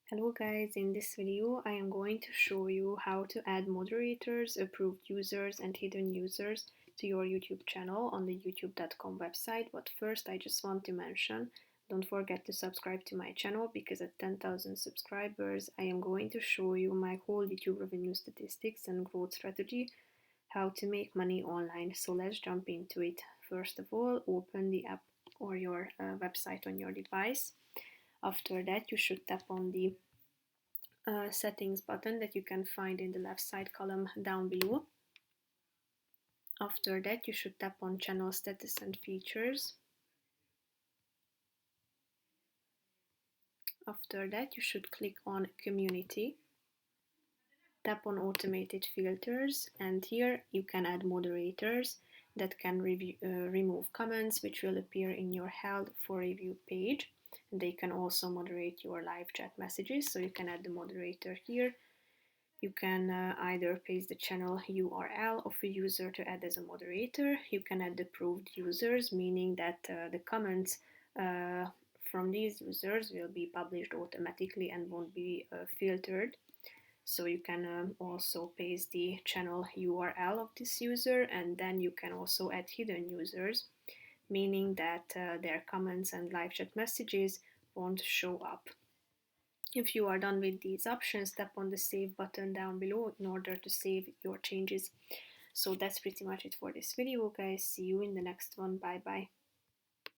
Hello guys, in this video I am going to show you how to add moderators, approved users and hidden users to your YouTube channel on the youtube.com website. But first I just want to mention, don't forget to subscribe to my channel because at 10,000 subscribers I am going to show you my whole YouTube revenue statistics and growth strategy, how to make money online. So let's jump into it. First of all, open the app or your website on your device. After that, you should tap on the settings button that you can find in the left side column down below. After that, you should tap on channel status and features. After that, you should click on community. Tap on automated filters, and here you can add moderators that can remove comments which will appear in your held for review page. They can also moderate your live chat messages, so you can add the moderator here. You can either paste the channel URL of a user to add as a moderator. You can add approved users, meaning that the comments from these users will be published automatically and won't be filtered. So you can also paste the channel URL of this user, and then you can also add hidden users, meaning that their comments and live chat messages won't show up. If you are done with these options, tap on the save button down below in order to save your changes. So that's pretty much it for this video, guys. See you in the next one. Bye bye.